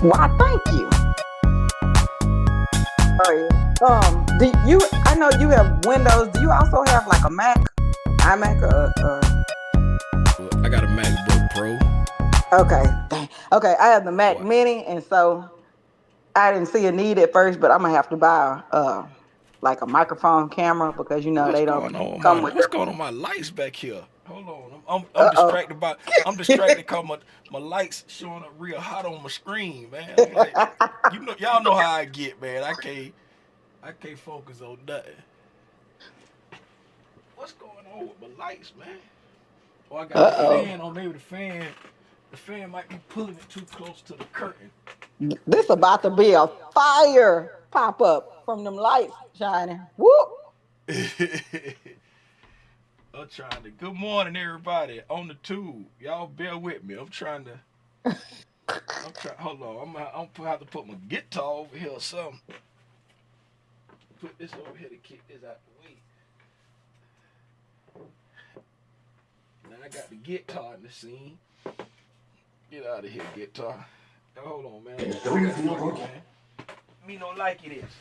Why, thank you. Oh, yeah. Do you? I know you have Windows. Do you also have like a Mac, iMac, or I got a MacBook Pro. okay, okay. I have the Mac What? Mini, and so I didn't see a need at first, but I'm gonna have to buy like a microphone camera because What's they don't going on, come my? with What's them. going on, my lights back here? Hold on, I'm Uh oh. distracted by. I'm distracted because my lights showing up real hot on my screen, man. I'm like, y'all know how I get, man. I can't focus on nothing. What's going on with my lights, man? Oh, I got the Uh fan on. Maybe the fan might be pulling it too close to the curtain. oh. This about to be a fire pop up from them lights shining. Whoop. I'm trying to. Good morning, everybody on the tube. Y'all bear with me. I'm trying to. I'm trying. Hold on. I'm gonna have to put my guitar over here or something. Put this over here to kick this out the way. Now I got the guitar in the scene. Get out of here, guitar. Now, hold on, man. Me no like it is.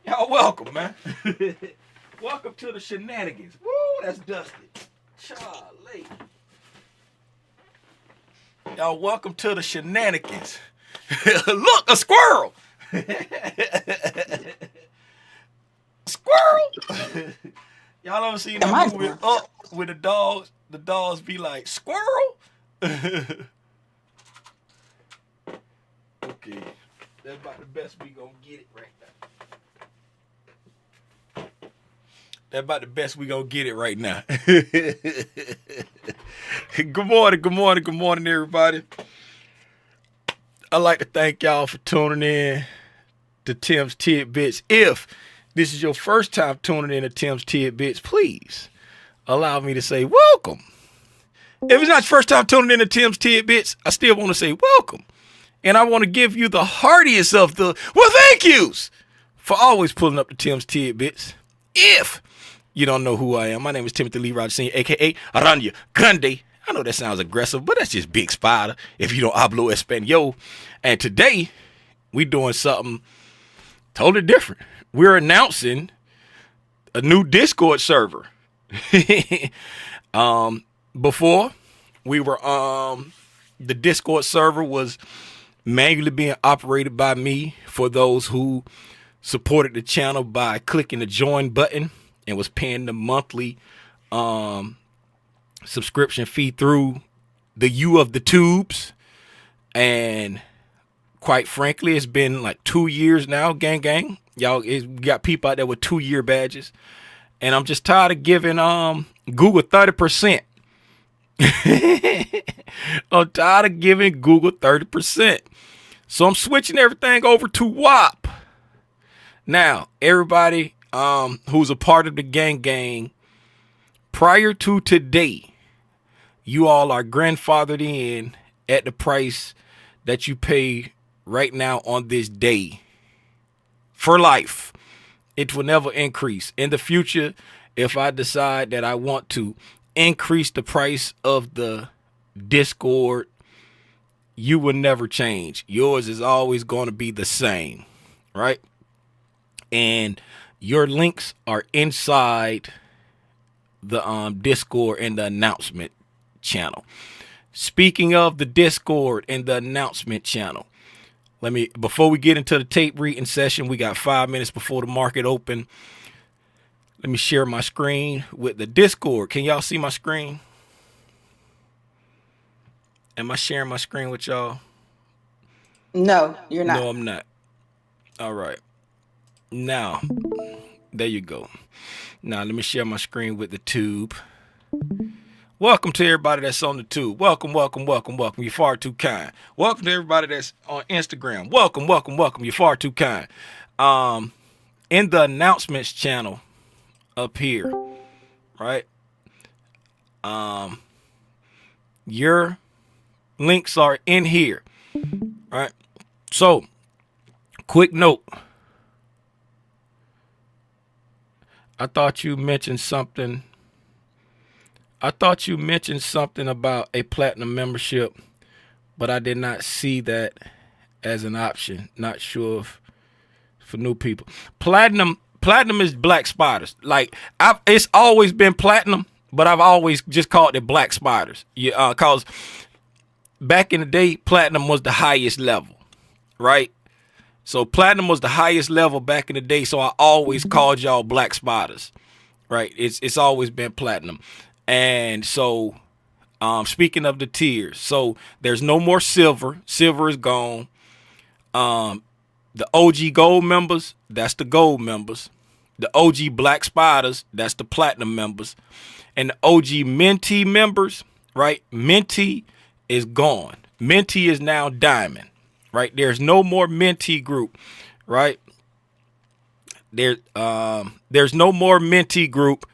Y'all welcome, man. Welcome to the shenanigans. Woo, that's dusty. Charlie. Y'all welcome to the shenanigans. Look, a squirrel. Squirrel. Y'all ever seen Am that I? movie Up with the dogs? The dogs be like, squirrel? Okay. That's about the best we gonna get it right now. That's about the best we gonna get it right now. Good morning, everybody. I'd like to thank y'all for tuning in to Tim's Tidbits. If this is your first time tuning in to Tim's Tidbits, please allow me to say welcome. If it's not your first time tuning in to Tim's Tidbits, I still want to say welcome. And I want to give you the heartiest of the thank yous for always pulling up to Tim's Tidbits. If you don't know who I am, my name is Timothy Lee Rogers Sr., a.k.a. Aranya Grande. I know that sounds aggressive, but that's just Big Spider if you don't hablo Espanol. And today, we doing something totally different. We're announcing a new Discord server. Before, we were, the Discord server was manually being operated by me for those who supported the channel by clicking the join button and was paying the monthly subscription fee through the U of the tubes. And quite frankly, it's been like 2 years now, gang. Y'all got people out there with 2-year badges. And I'm just tired of giving Google 30%. I'm tired of giving Google 30%. So I'm switching everything over to WAP. Now, everybody who's a part of the gang, prior to today, you all are grandfathered in at the price that you pay right now on this day for life. It will never increase. In the future, if I decide that I want to increase the price of the Discord, you will never change. Yours is always going to be the same, right? And your links are inside the Discord and the announcement channel. Speaking of the Discord and the announcement channel, before we get into the tape reading session, we got 5 minutes before the market open. Let me share my screen with the Discord. Can y'all see my screen? Am I sharing my screen with y'all? No, you're not. No, I'm not. All right. Now, there you go. Now, let me share my screen with the tube. Welcome to everybody that's on the tube. Welcome. You're far too kind. Welcome to everybody that's on Instagram. Welcome. You're far too kind. In the announcements channel up here, right? Your links are in here, right? So, quick note. I thought you mentioned something about a platinum membership, but I did not see that as an option. Not sure if for new people. Platinum is black spiders. Like it's always been platinum, but I've always just called it black spiders. Yeah, cause back in the day, platinum was the highest level, right? So platinum was the highest level back in the day. So I always called y'all black spiders, right? It's always been platinum, and so speaking of the tiers, so there's no more silver. Silver is gone. The OG gold members, that's the gold members. The OG black spiders, that's the platinum members. And the OG mentee members, right? Mentee is gone. Mentee is now diamond, right? There's no more mentee group, right? There's no more mentee group,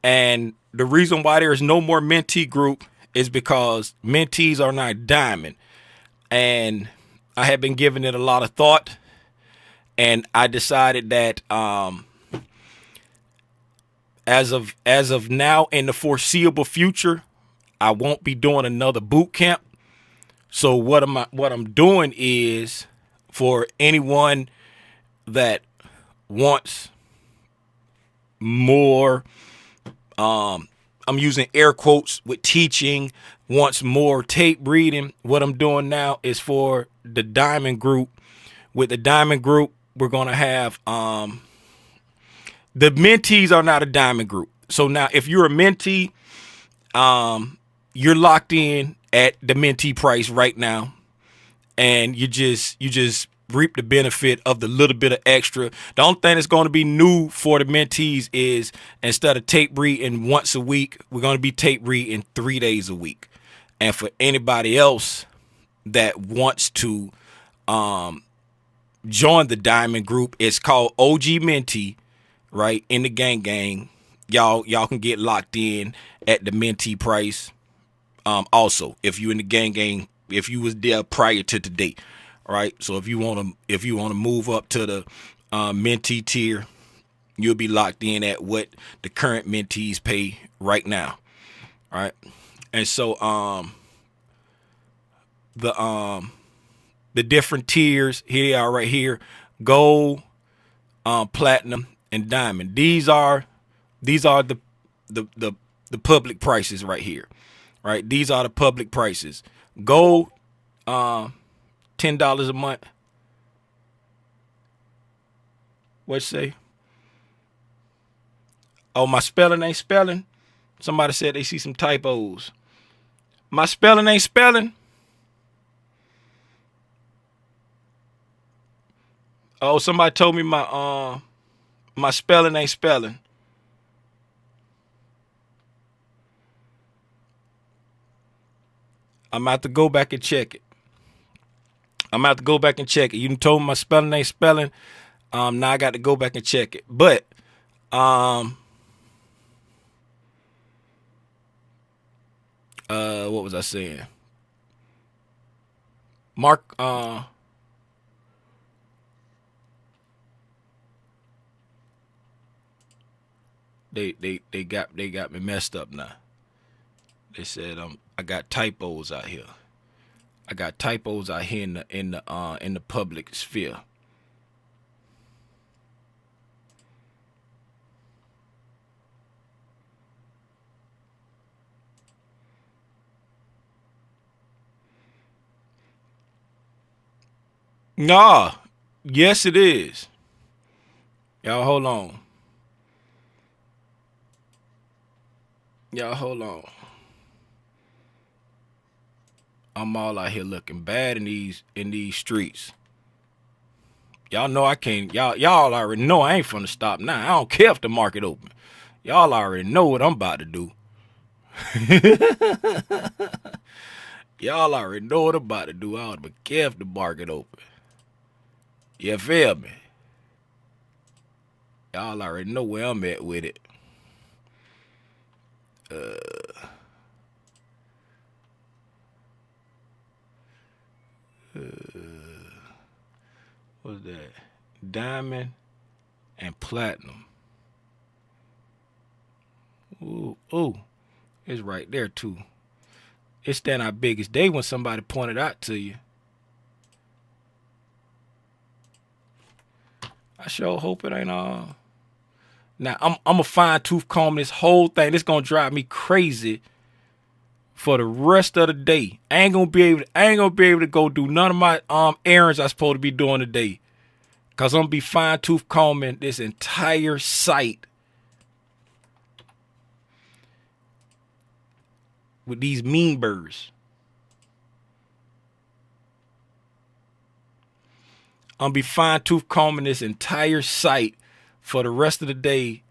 and the reason why there's no more mentee group is because mentees are not diamond, and I have been giving it a lot of thought, and I decided that as of now in the foreseeable future, I won't be doing another boot camp. So what I'm doing is for anyone that wants more, I'm using air quotes with teaching, wants more tape reading. What I'm doing now is for the diamond group. With the diamond group, we're going to have the mentees are not a diamond group. So now if you're a mentee, you're locked in at the mentee price right now, and you just reap the benefit of the little bit of extra. The only thing that's going to be new for the mentees is instead of tape reading once a week, we're going to be tape reading 3 days a week. And for anybody else that wants to join the diamond group, it's called OG Mentee, right? In the gang. Y'all can get locked in at the mentee price. Also, if you in the gang, if you was there prior to today, all right. So if you want to move up to the mentee tier, you'll be locked in at what the current mentees pay right now, all right. And so the different tiers here they are right here: gold, platinum, and diamond. These are the public prices right here. Right, these are the public prices. Gold, $10 a month. What you say? Oh, my spelling ain't spelling. Somebody said they see some typos. My spelling ain't spelling. Oh, somebody told me my spelling ain't spelling. I'm about to go back and check it. You done told me my spelling ain't spelling. Now I got to go back and check it. But what was I saying? Mark they got me messed up now. They said I got typos out here. I got typos out here in the public sphere. Nah, yes it is. Y'all hold on. I'm all out here looking bad in these streets. Y'all know I can't. Y'all already know I ain't finna stop now. I don't care if the market open. Y'all already know what I'm about to do. Y'all already know what I'm about to do. I don't care if the market open. You feel me? Y'all already know where I'm at with it. What's that? Diamond and platinum. Ooh, it's right there too. It's that our biggest day when somebody pointed out to you. I sure hope it ain't Now I'm a fine tooth comb this whole thing. This gonna drive me crazy for the rest of the day. I ain't gonna be able to go do none of my errands I supposed to be doing today. Cause I'm gonna be fine tooth combing this entire site with these mean birds. I'm gonna be fine tooth combing this entire site for the rest of the day,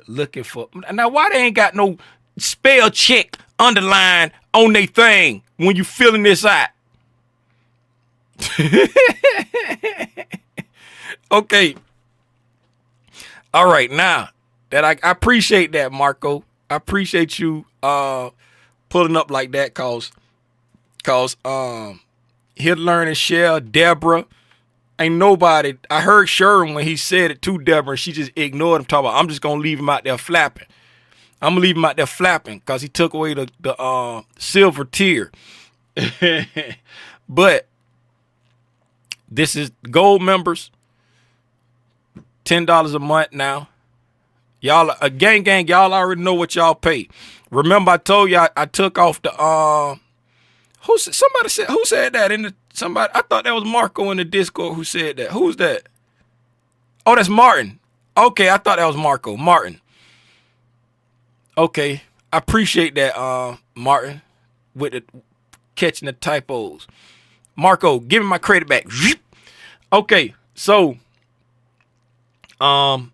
looking for. Now, why they ain't got no spell check underline on they thing when you filling this out? Okay. All right, now that I appreciate that, Marco. I appreciate you pulling up like that, cause here to learn and share, Deborah. Ain't nobody. I heard Sherman when he said it to Deborah, and she just ignored him. Talking about, I'm just gonna leave him out there flapping. I'm gonna leave him out there flapping because he took away the silver tier. But this is gold members, $10 a month now. Y'all, gang, y'all already know what y'all pay. Remember, I told y'all I took off the who said that in the somebody? I thought that was Marco in the Discord who said that. Who's that? Oh, that's Martin. Okay, I thought that was Marco. Martin. Okay, I appreciate that, Martin, with the catching the typos. Marco, give me my credit back. Okay, so gang,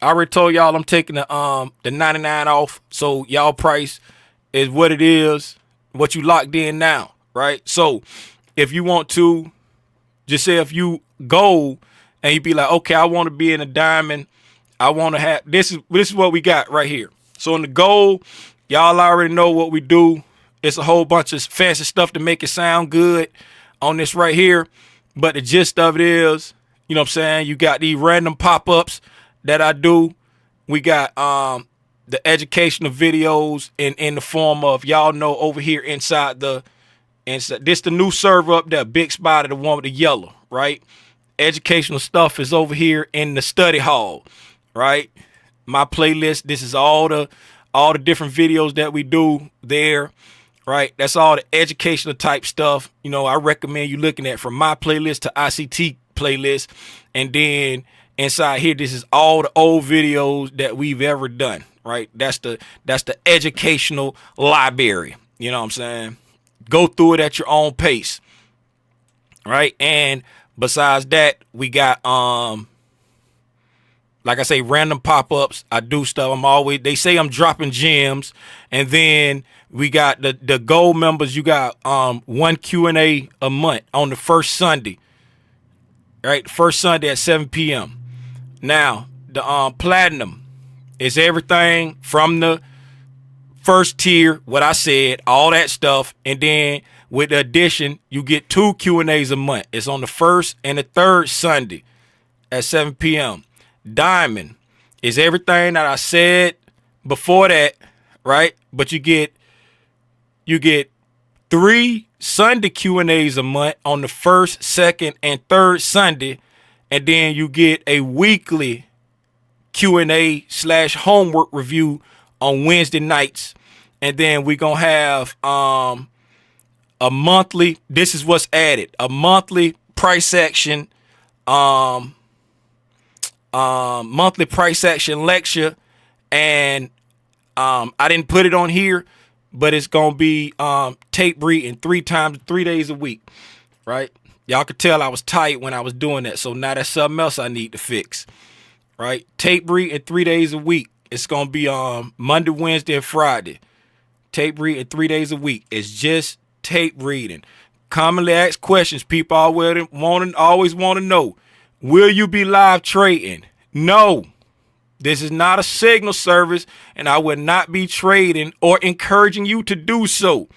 I already told y'all I'm taking the 99 off. So y'all price is what it is, what you locked in now, right? So if you want to, just say if you go and you be like, okay, I want to be in a diamond. I want to have this is what we got right here. So in the gold, y'all already know what we do. It's a whole bunch of fancy stuff to make it sound good on this right here. But the gist of it is, you know what I'm saying? You got these random pop-ups that I do. We got the educational videos in the form of, y'all know, over here inside this the new server up there, big spot of the one with the yellow, right? Educational stuff is over here in the study hall, right? My playlist, this is all the different videos that we do there, right? That's all the educational type stuff. You know, I recommend you looking at from my playlist to ICT playlist. And then inside here, this is all the old videos that we've ever done, right? That's the educational library. You know what I'm saying? Go through it at your own pace, right? And besides that, we got like I say, random pop-ups. I do stuff. They say I'm dropping gems. And then we got the gold members. You got one Q&A a month on the first Sunday. Right? First Sunday at 7 p.m. Now, the platinum is everything from the first tier, what I said, all that stuff. And then with the addition, you get 2 Q&As a month. It's on the first and the third Sunday at 7 p.m. Diamond is everything that I said before that, right? But you get 3 Sunday Q&As a month on the first, second, and third Sunday, and then you get a weekly Q&A / homework review on Wednesday nights, and then we're gonna have a monthly. This is what's added: a monthly price action, monthly price action lecture, and I didn't put it on here, but it's gonna be tape reading 3 days a week, right? Y'all could tell I was tight when I was doing that, so now that's something else I need to fix, right? Tape reading 3 days a week. It's gonna be Monday, Wednesday, and Friday. Tape reading 3 days a week. It's just tape reading. Commonly asked questions people always want to know: will you be live trading? No. This is not a signal service, and I will not be trading or encouraging you to do so.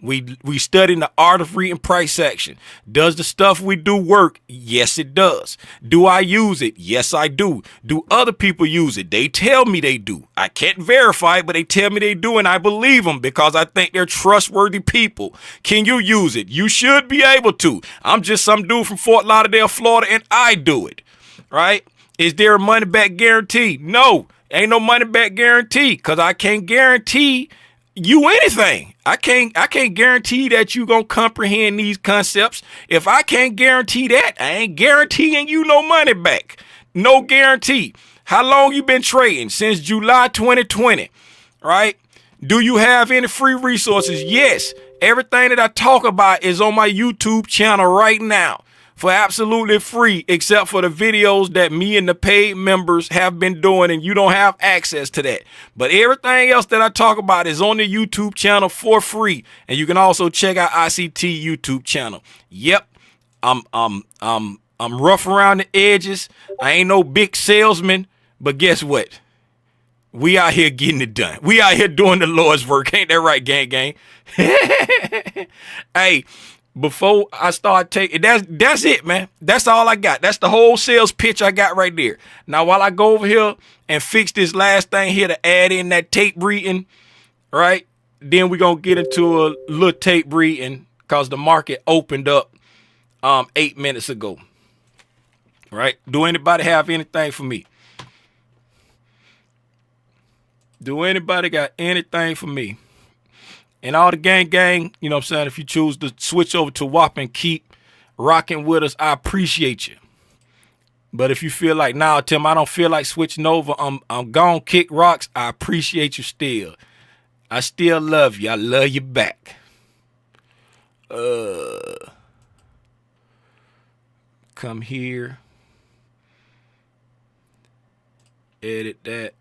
We studying the art of reading price action. Does the stuff we do work? Yes, it does. Do I use it? Yes, I do. Do other people use it? They tell me they do. I can't verify it, but they tell me they do, and I believe them because I think they're trustworthy people. Can you use it? You should be able to. I'm just some dude from Fort Lauderdale, Florida, and I do it. right? Is there a money back guarantee? No, ain't no money back guarantee because I can't guarantee you anything. I can't guarantee that you gonna comprehend these concepts. If I can't guarantee that, I ain't guaranteeing you no money back. No guarantee. How long you been trading? Since July 2020, right? Do you have any free resources? Yes. Everything that I talk about is on my YouTube channel right now for absolutely free, except for the videos that me and the paid members have been doing, and you don't have access to that. But everything else that I talk about is on the YouTube channel for free, and you can also check out ICT YouTube channel. Yep, I'm rough around the edges. I ain't no big salesman, but guess what? We out here getting it done. We out here doing the Lord's work. Ain't that right, gang gang? Hey, before I start taking, that's it, man. That's all I got. That's the whole sales pitch I got right there. Now, while I go over here and fix this last thing here to add in that tape reading, right? Then we're going to get into a little tape reading because the market opened up 8 minutes ago, right? Do anybody have anything for me? Do anybody got anything for me? And all the gang, you know what I'm saying? If you choose to switch over to WAP and keep rocking with us, I appreciate you. But if you feel like, nah, Tim, I don't feel like switching over, I'm gone kick rocks, I appreciate you still. I still love you. I love you back. Come here. Edit that.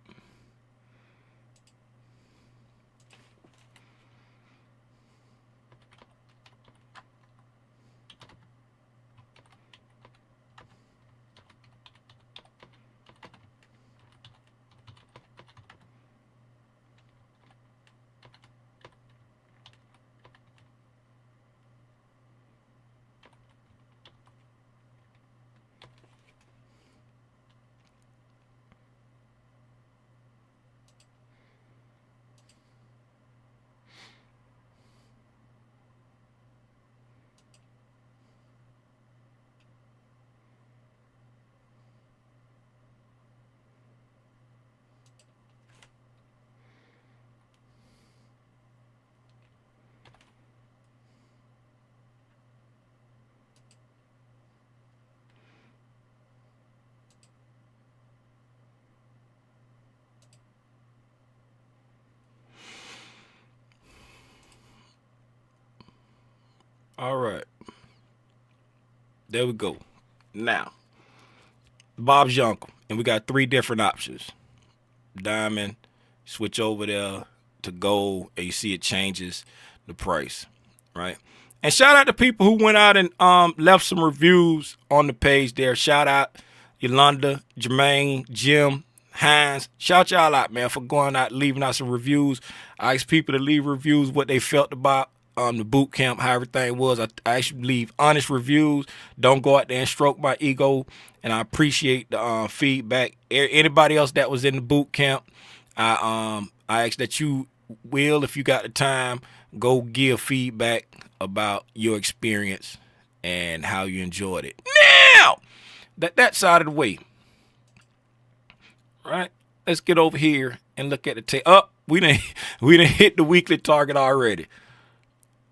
All right. There we go. Now, Bob's your uncle. And we got 3 different options. Diamond, switch over there to gold, and you see it changes the price, right? And shout out to people who went out and left some reviews on the page there. Shout out Yolanda, Jermaine, Jim, Hines. Shout y'all out, man, for going out, leaving out some reviews. I asked people to leave reviews, what they felt about the boot camp, how everything was. I actually leave honest reviews. Don't go out there and stroke my ego. And I appreciate the feedback. Anybody else that was in the boot camp, I ask that you will, if you got the time, go give feedback about your experience and how you enjoyed it. Now, that side of the way, right? Let's get over here and look at the tape. We done hit the weekly target already.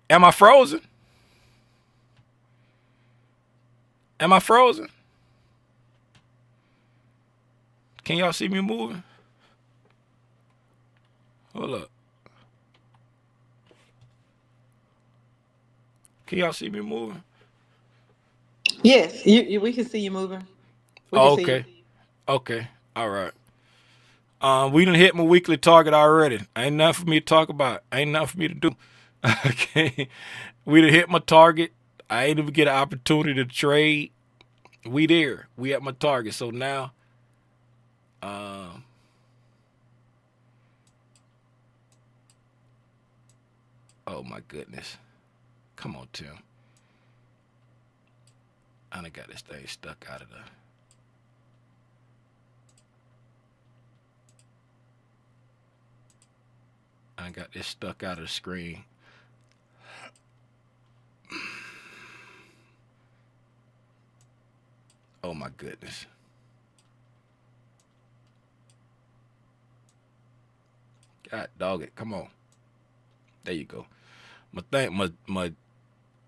Am I frozen? Am I frozen? Can y'all see me moving? Hold up. Can y'all see me moving? Yes, we can see you moving. Oh, okay. Okay. All right. We done hit my weekly target already. Ain't nothing for me to talk about. Ain't nothing for me to do. Okay. We done hit my target. I ain't even get an opportunity to trade. We there. We at my target. So now, oh my goodness. Come on, Tim. I done got this thing stuck out of the... I got this stuck out of the screen. Oh my goodness. God dog it. Come on. There you go. My thing,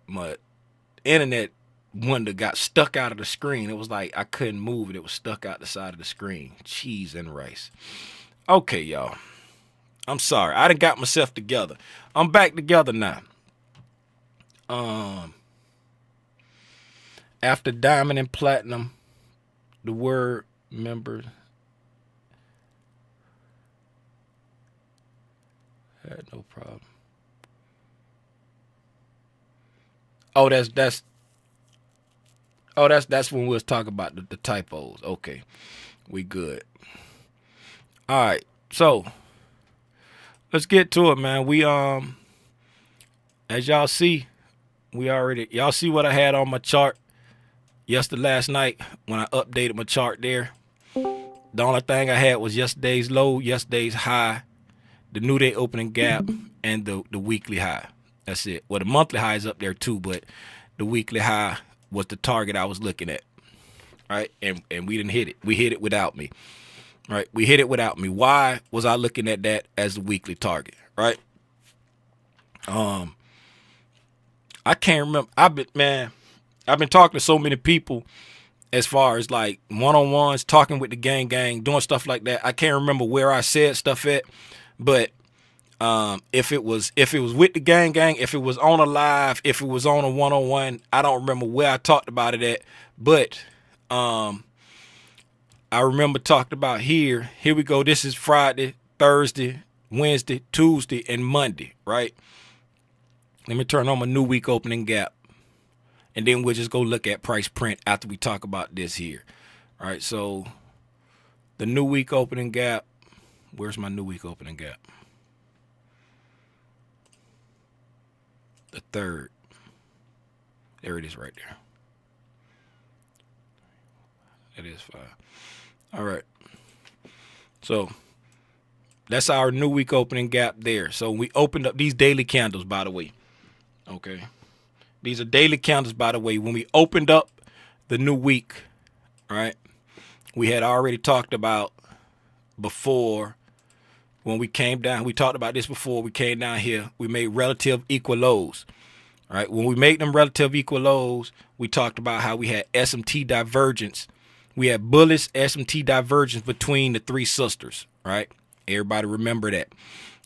my internet window got stuck out of the screen. It was like I couldn't move it. It was stuck out the side of the screen. Cheese and rice. Okay, y'all. I'm sorry. I done got myself together. I'm back together now. After diamond and platinum, the word members had no problem. Oh, that's when we was talking about the typos. Okay, we good. All right, so let's get to it, man. We as y'all see, y'all see what I had on my chart last night when I updated my chart there. The only thing I had was yesterday's low, yesterday's high, the new day opening gap, and the weekly high. That's it. Well, the monthly high is up there too, but the weekly high was the target I was looking at. Right? And we didn't hit it. We hit it without me. Right? We hit it without me. Why was I looking at that as the weekly target? Right? I can't remember. I've been talking to so many people as far as like one-on-ones, talking with the gang, doing stuff like that. I can't remember where I said stuff at, but if it was with the gang, if it was on a live, if it was on a one-on-one, I don't remember where I talked about it at, but I remember talking about here we go. This is Friday, Thursday, Wednesday, Tuesday, and Monday, right? Let me turn on my new week opening gap, and then we'll just go look at price print after we talk about this here. All right, so the new week opening gap, where's my new week opening gap? The third. There it is right there. It is 5. All right. So that's our new week opening gap there. So we opened up these daily candles, by the way. Okay. These are daily candles, by the way. When we opened up the new week, right, we had already talked about before when we came down. We talked about this before we came down here. We made relative equal lows. All right. When we made them relative equal lows, we talked about how we had SMT divergence. We had bullish SMT divergence between the three sisters. Right. Everybody remember that.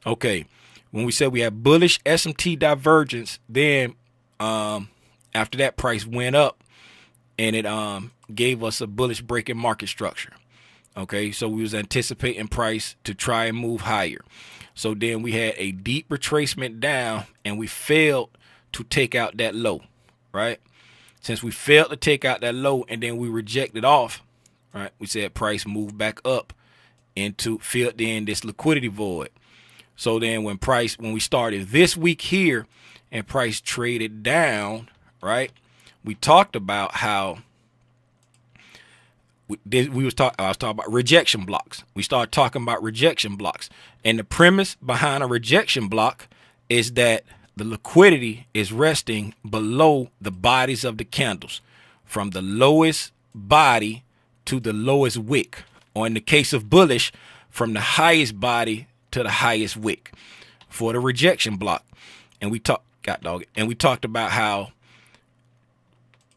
Okay. When we said we had bullish SMT divergence, then after that price went up and it gave us a bullish break in market structure. Okay, so we was anticipating price to try and move higher. So then we had a deep retracement down and we failed to take out that low, right? Since we failed to take out that low and then we rejected off, right? We said price moved back up into filled in this liquidity void. So then when we started this week here and price traded down, right? We talked about how I was talking about rejection blocks. We started talking about rejection blocks. And the premise behind a rejection block is that the liquidity is resting below the bodies of the candles, from the lowest body to the lowest wick, or in the case of bullish, from the highest body to the highest wick for the rejection block. And we talked about how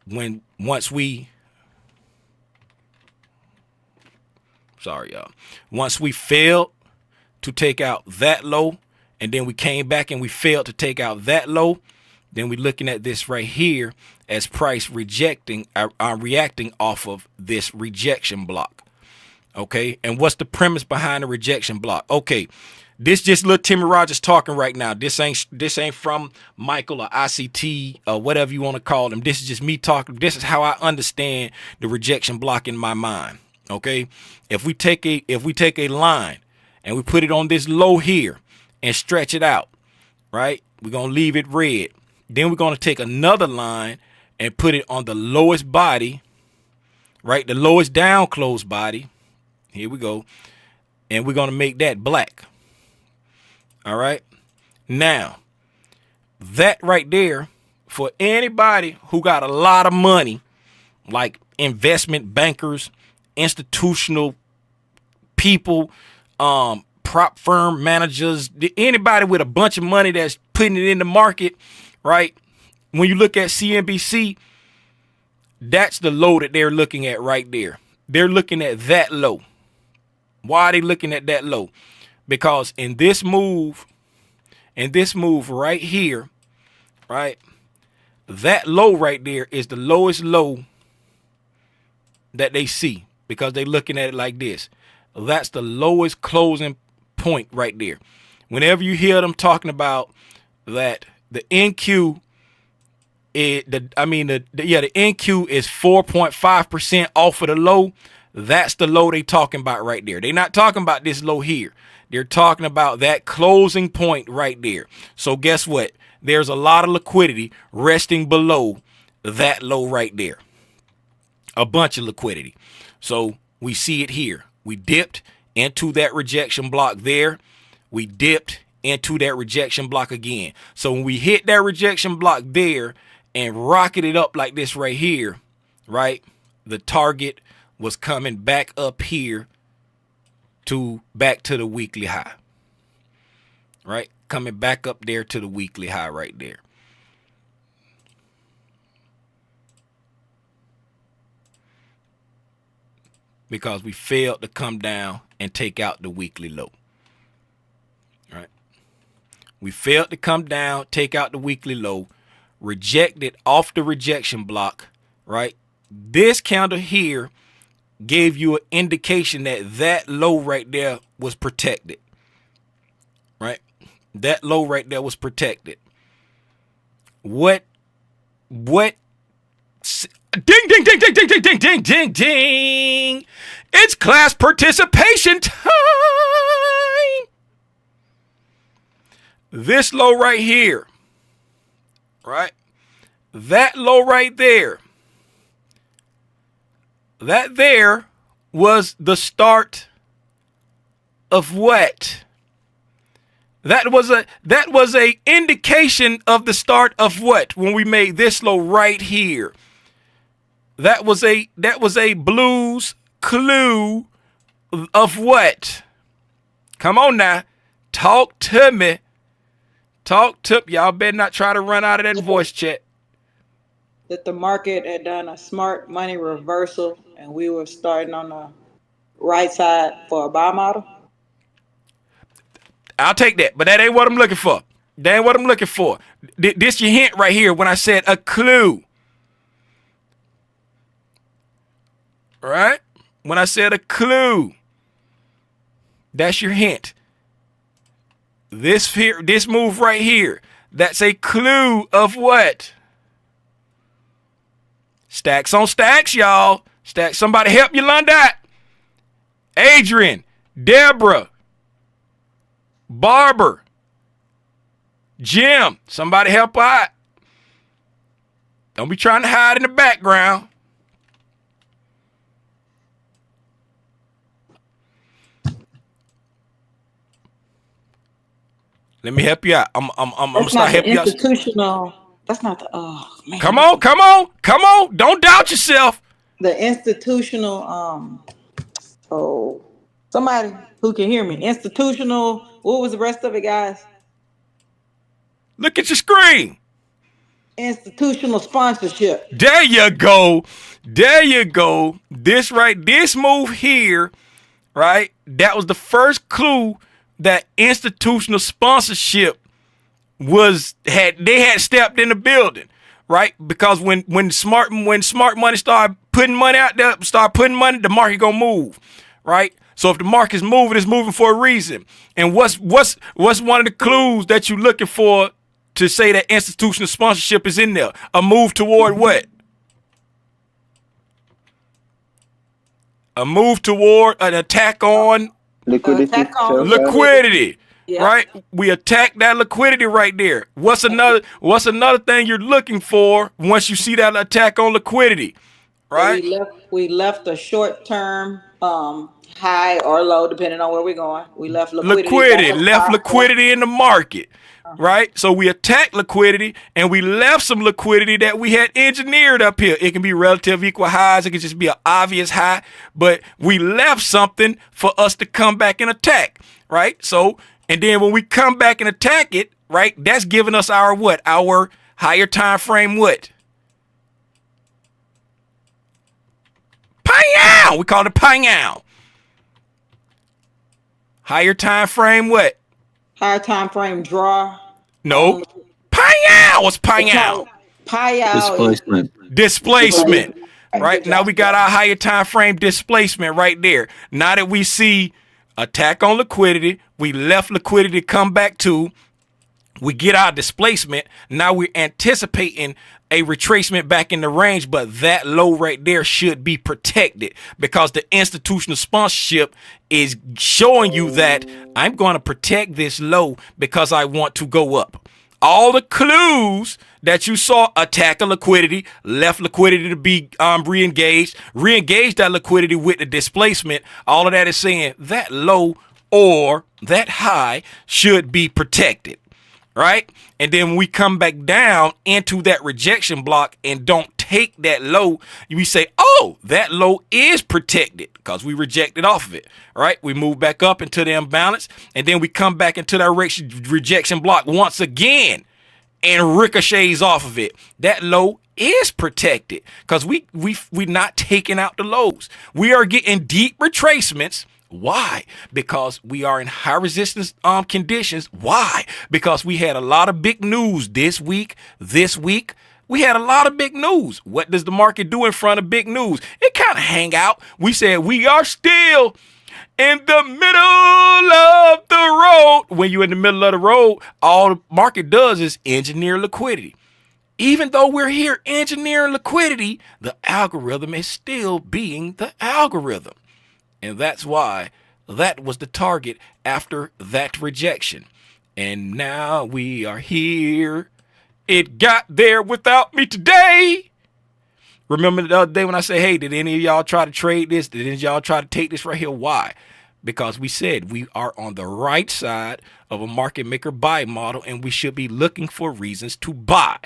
once we failed to take out that low, and then we came back and we failed to take out that low, then we're looking at this right here as price reacting off of this rejection block. Okay, and what's the premise behind the rejection block? Okay, this just little Timmy Rogers talking right now. This ain't from Michael or ICT or whatever you want to call them. This is just me talking. This is how I understand the rejection block in my mind. Okay, if we take a line and we put it on this low here and stretch it out, right? We're gonna leave it red. Then we're gonna take another line and put it on the lowest body, right? The lowest down closed body. Here we go. And we're gonna make that black. All right. Now, that right there, for anybody who got a lot of money, like investment bankers, institutional people, prop firm managers, anybody with a bunch of money that's putting it in the market, right? When you look at CNBC, that's the low that they're looking at right there. They're looking at that low. Why are they looking at that low? Because in this move right here, right, that low right there is the lowest low that they see, because they're looking at it like this. That's the lowest closing point right there. Whenever you hear them talking about that, the NQ is the NQ is 4.5% off of the low. That's the low they talking about right there. They're not talking about this low here. They're talking about that closing point right there. So guess what? There's a lot of liquidity resting below that low right there. A bunch of liquidity. So we see it here. We dipped into that rejection block there. We dipped into that rejection block again. So when we hit that rejection block there and rocketed up like this right here, right, the target was coming back up here back to the weekly high, right? Coming back up there to the weekly high right there. Because we failed to come down and take out the weekly low, right? We failed to come down, take out the weekly low, rejected off the rejection block, right? This candle here gave you an indication that that low right there was protected, right? That low right there was protected. What? Ding, ding, ding, ding, ding, ding, ding, ding, ding, ding. It's class participation time. This low right here, right? That low right there. That there was the start of what? That was a indication of the start of what? When we made this low right here. That was a blues clue of what? Come on now. Talk to me. Talk to me. Y'all better not try to run out of that voice chat. That the market had done a smart money reversal and we were starting on the right side for a buy model. I'll take that, but that ain't what I'm looking for. That ain't what I'm looking for. This your hint right here when I said a clue. All right? When I said a clue, that's your hint. This move right here, that's a clue of what? Stacks on stacks, y'all. Stacks. Somebody help Yolanda. Adrian, Deborah, Barber, Jim. Somebody help out. Don't be trying to hide in the background. Let me help you out. I'm gonna start helping you out. Institutional. That's not the. Oh man. Come on. Don't doubt yourself. The institutional. Oh, somebody who can hear me. Institutional. What was the rest of it, guys? Look at your screen. Institutional sponsorship. There you go. This move here, right? That was the first clue that institutional sponsorship had stepped in the building, right? Because when smart money start putting money out there, the market gonna move, right? So if the market's moving, it's moving for a reason. And what's one of the clues that you're looking for to say that institutional sponsorship is in there? A move toward what? A move toward an attack on liquidity. Yeah. Right? We attack that liquidity right there. What's another thing you're looking for once you see that attack on liquidity? Right? We left a short-term high or low, depending on where we're going. We left liquidity back Liquidity, at the left top. liquidity in the market, Uh-huh. right? So we attacked liquidity and we left some liquidity that we had engineered up here. It can be relative equal highs. It can just be an obvious high, but we left something for us to come back and attack, right? So, and then when we come back and attack it, right, that's giving us our what? Our higher time frame what? Pow! We call it pow. Higher time frame what? Higher time frame draw. No. On Pow! What's the pow? pi out is Displacement. Displacement. displacement. Right Good now job. we got our higher time frame displacement right there. Now that we see attack on liquidity, we left liquidity to come back to, we get our displacement. Now we're anticipating a retracement back in the range, but that low right there should be protected because the institutional sponsorship is showing you that I'm going to protect this low because I want to go up. All the clues that you saw, attack of liquidity, left liquidity to be re-engaged that liquidity with the displacement, all of that is saying that low or that high should be protected, right? And then we come back down into that rejection block and don't take that low, we say, oh, that low is protected because we rejected off of it, right? We move back up into the imbalance, and then we come back into that rejection block once again and ricochets off of it. That low is protected because we're not taking out the lows. We are getting deep retracements. Why? Because we are in high resistance conditions. Why? Because we had a lot of big news this week. We had a lot of big news. What does the market do in front of big news? It kind of hang out. We said we are still in the middle of the road. When you're in the middle of the road, all the market does is engineer liquidity. Even though we're here engineering liquidity, the algorithm is still being the algorithm. And that's why that was the target after that rejection. And now we are here. It got there without me today. Remember the other day when I said, hey, did any of y'all try to trade this? Did any of y'all try to take this right here? Why? Because we said we are on the right side of a market maker buy model and we should be looking for reasons to buy.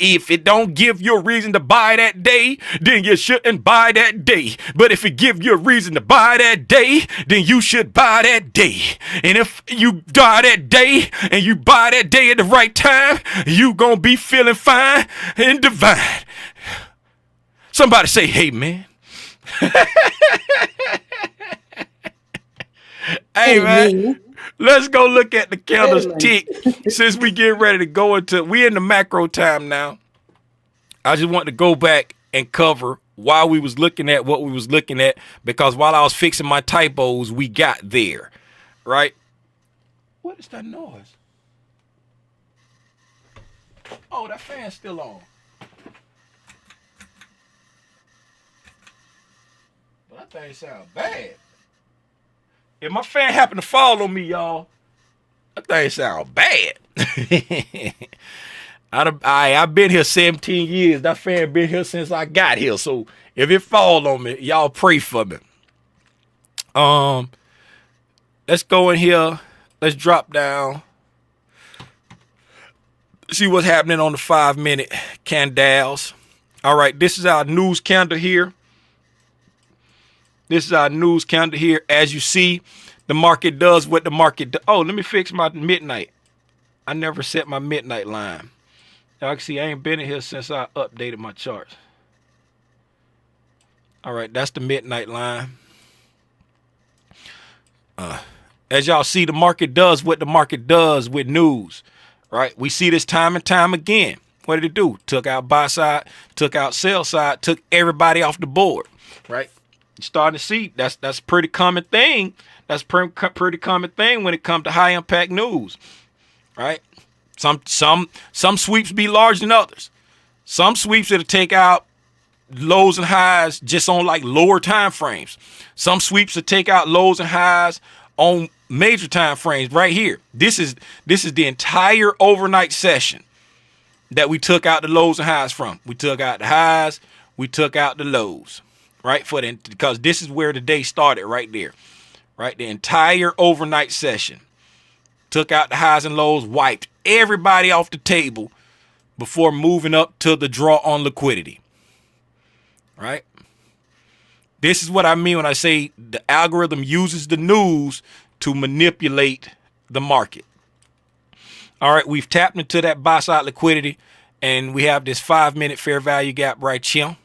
If it don't give you a reason to buy that day, then you shouldn't buy that day. But if it give you a reason to buy that day, then you should buy that day. And if you buy that day and you buy that day at the right time, you gonna be feeling fine and divine. Somebody say, hey, man. Hey, man. Let's go look at the candlestick since we get ready to go into, we in the macro time now. I just want to go back and cover why we was looking at what we was looking at, because while I was fixing my typos, we got there, right? What is that noise? Oh, that fan's still on. But that thing sounds bad. If my fan happen to fall on me, y'all, that thing sound bad. I've been here 17 years. That fan been here since I got here. So if it fall on me, y'all pray for me. Let's go in here. Let's drop down. See what's happening on the 5-minute candles. All right, this is our news candle here. This is our news candle here. As you see, the market does what the market does. Oh, let me fix my midnight. I never set my midnight line. Y'all can see I ain't been in here since I updated my charts. All right, that's the midnight line. As y'all see, the market does what the market does with news, right? We see this time and time again. What did it do? Took out buy side, took out sell side, took everybody off the board, right? You're starting to see that's a pretty common thing. That's pretty common thing when it comes to high impact news, right? Some sweeps be larger than others. Some sweeps that'll take out lows and highs just on like lower time frames. Some sweeps will take out lows and highs on major time frames right here. This is the entire overnight session that we took out the lows and highs from. We took out the highs, we took out the lows, right? Because this is where the day started right there, right? The entire overnight session took out the highs and lows, wiped everybody off the table before moving up to the draw on liquidity, right? This is what I mean when I say the algorithm uses the news to manipulate the market. All right, we've tapped into that buy side liquidity, and we have this 5-minute fair value gap right here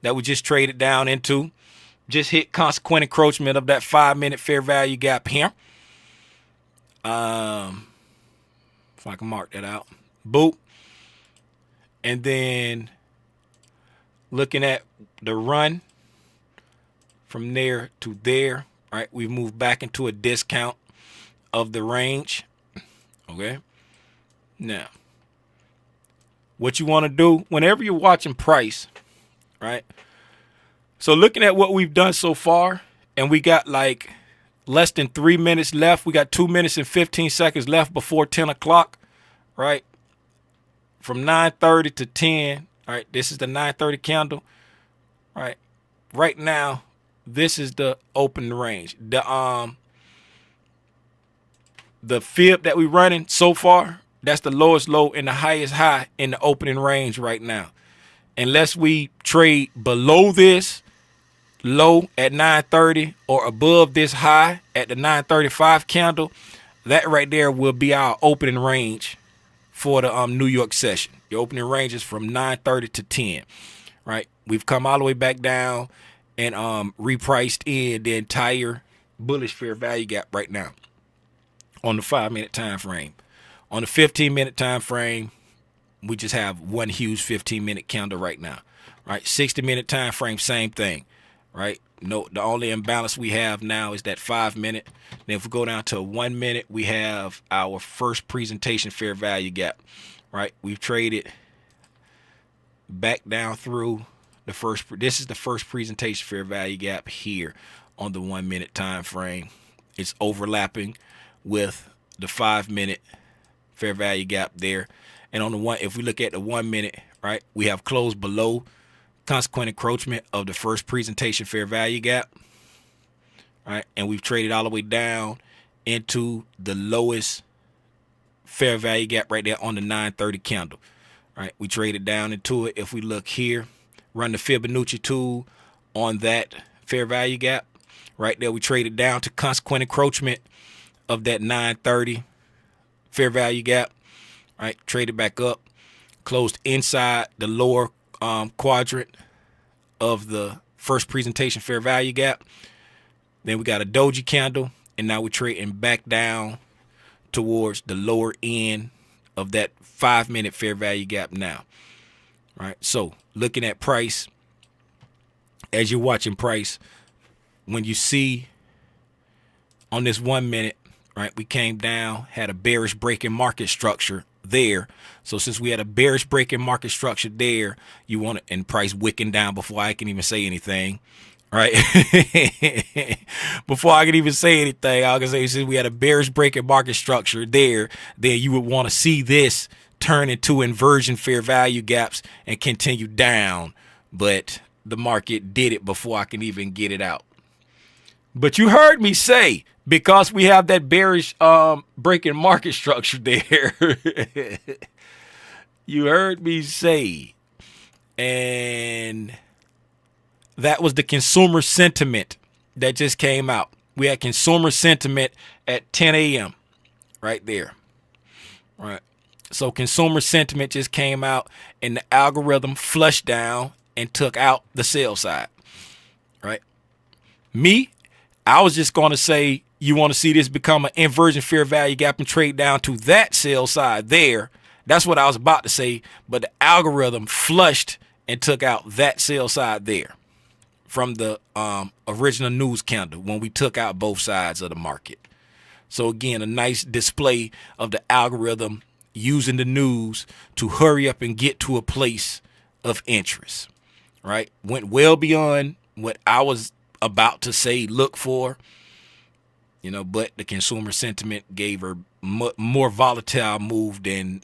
that we just traded down into. Just hit consequent encroachment of that 5-minute fair value gap here. If I can mark that out. Boop. And then looking at the run from there to there, right? We've moved back into a discount of the range. Okay. Now, what you want to do whenever you're watching price, right? So looking at what we've done so far, and we got like less than 3 minutes left. We got 2 minutes and 15 seconds left before 10 o'clock, right? From 9:30 to 10. All right. This is the 9:30 candle. All right. Right now, this is the open range. The fib that we're running so far, that's the lowest low and the highest high in the opening range right now. Unless we trade below this low at 9:30 or above this high at the 9:35 candle, that right there will be our opening range for the New York session. The opening range is from 9:30 to 10, right? We've come all the way back down and repriced in the entire bullish fair value gap right now on the 5-minute time frame. On the 15-minute time frame, we just have one huge 15-minute candle right now, right? 60-minute time frame, same thing, right? No, the only imbalance we have now is that 5-minute. Then if we go down to a 1 minute, we have our first presentation fair value gap, right? We've traded back down through the first. This is the first presentation fair value gap here on the 1 minute time frame. It's overlapping with the 5-minute fair value gap there. And on the one, if we look at the 1 minute, right, we have closed below consequent encroachment of the first presentation fair value gap, right? And we've traded all the way down into the lowest fair value gap right there on the 9:30 candle, right? We traded down into it. If we look here, run the Fibonacci tool on that fair value gap right there, we traded down to consequent encroachment of that 9:30 fair value gap, right? Traded back up, closed inside the lower quadrant of the first presentation fair value gap. Then we got a doji candle, and now we're trading back down towards the lower end of that 5-minute fair value gap now, right? So looking at price, as you're watching price, when you see on this 1 minute, right, we came down, had a bearish breaking market structure there. So since we had a bearish breaking market structure there, you want it, and price wicking down before I can even say anything, right? Before I can even say anything, I can say since we had a bearish breaking market structure there, then you would want to see this turn into inversion fair value gaps and continue down. But the market did it before I can even get it out. But you heard me say, because we have that bearish breaking market structure there, you heard me say, and that was the consumer sentiment that just came out. We had consumer sentiment at 10 a.m. right there, right? So consumer sentiment just came out, and the algorithm flushed down and took out the sell side, right? Me, I was just going to say, you want to see this become an inversion fair value gap and trade down to that sell side there. That's what I was about to say. But the algorithm flushed and took out that sell side there from the original news candle when we took out both sides of the market. So again, a nice display of the algorithm using the news to hurry up and get to a place of interest, right? Went well beyond what I was about to say look for, but the consumer sentiment gave her more volatile move than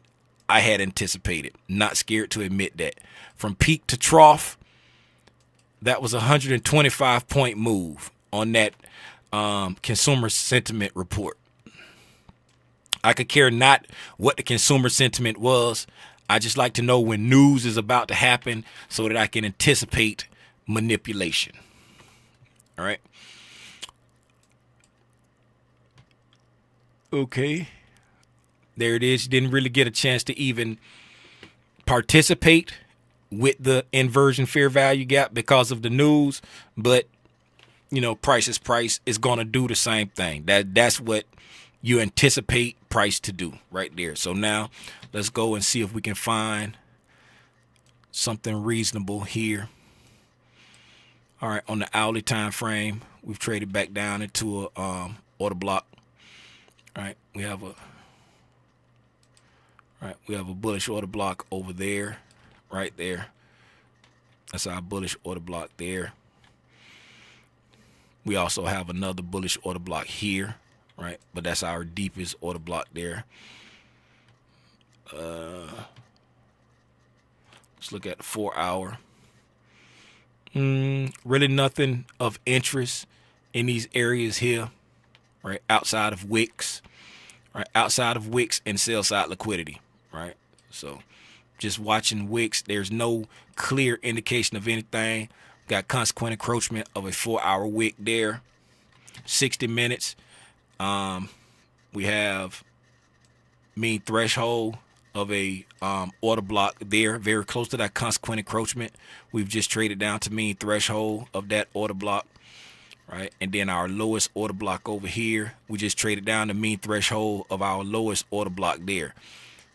I had anticipated. Not scared to admit that. From peak to trough, That was a 125-point move on that consumer sentiment report. I could care not what the consumer sentiment was. I just like to know when news is about to happen so that I can anticipate manipulation. All right. Okay. There it is. You didn't really get a chance to even participate with the inversion fair value gap because of the news, but price is price. Is going to do the same thing. That's what you anticipate price to do right there. So now let's go and see if we can find something reasonable here. All right, on the hourly time frame, we've traded back down into a order block. All right, we have a bullish order block over there, right there. That's our bullish order block there. We also have another bullish order block here, right? But that's our deepest order block there. Let's look at the 4-hour. Really nothing of interest in these areas here, right? Outside of wicks, right? Outside of wicks and sell side liquidity, right? So just watching wicks, there's no clear indication of anything. Got consequent encroachment of a 4-hour wick there. 60 minutes. We have mean threshold of a order block there, very close to that consequent encroachment. We've just traded down to mean threshold of that order block, right? And then our lowest order block over here, we just traded down to mean threshold of our lowest order block there.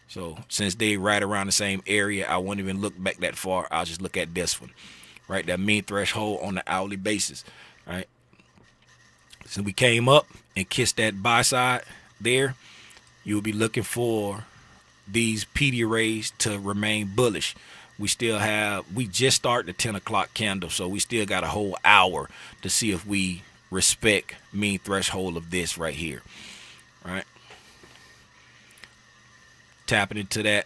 So since they right around the same area, I won't even look back that far. I'll just look at this one, right? That mean threshold on the hourly basis, right? So we came up and kissed that buy side there. You'll be looking for these PD arrays to remain bullish. We just started the 10 o'clock candle, so we still got a whole hour to see if we respect mean threshold of this right here, right? Tapping into that,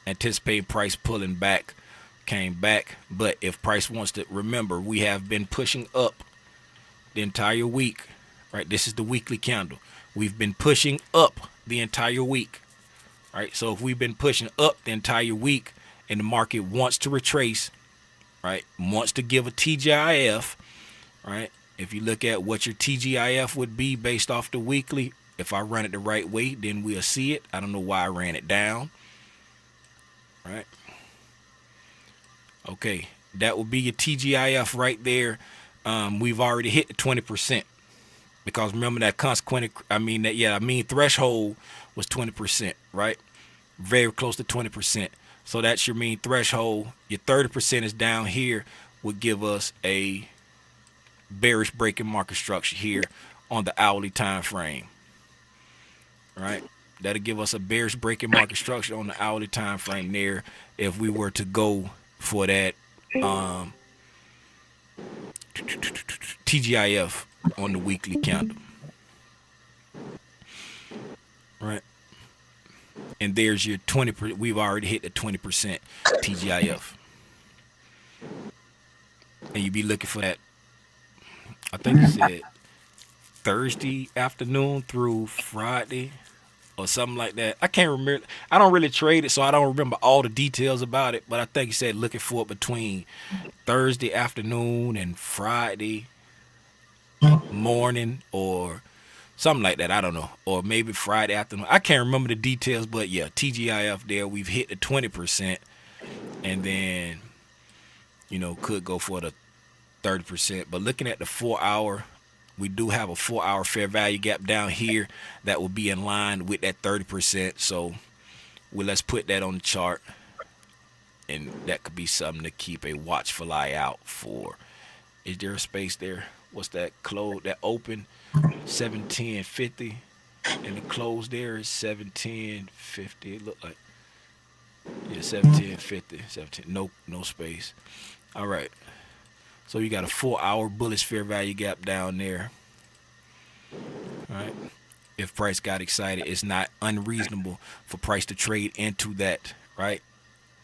anticipating price pulling back, came back. But if price wants to, remember, we have been pushing up the entire week, right? This is the weekly candle. We've been pushing up the entire week, right? So if we've been pushing up the entire week and the market wants to retrace, right, wants to give a TGIF, right? If you look at what your TGIF would be based off the weekly, if I run it the right way, then we'll see it. I don't know why I ran it down, right? Okay, that would be your TGIF right there. We've already hit the 20% because remember that threshold was 20%, right? Very close to 20%. So that's your mean threshold. Your 30% is down here, would give us a bearish breaking market structure here on the hourly time frame, right? That'll give us a bearish breaking market structure on the hourly time frame there if we were to go for that TGIF on the weekly candle, right? And there's your 20%. We've already hit the 20% TGIF, and you'd be looking for that. I think you said Thursday afternoon through Friday or something like that. I can't remember. I don't really trade it, so I don't remember all the details about it. But I think he said looking for it between Thursday afternoon and Friday morning or something like that. I don't know. Or maybe Friday afternoon. I can't remember the details, but yeah, TGIF there. We've hit the 20%, and then could go for the 30%. But looking at the 4-hour, we do have a 4-hour fair value gap down here that will be in line with that 30%. So let's put that on the chart, and that could be something to keep a watchful eye out for. Is there a space there? What's that close? That open 1750, and the close there is 1750. It looked like 1750. 17. No space. All right. So you got a 4-hour bullish fair value gap down there. All right. If price got excited, it's not unreasonable for price to trade into that, right?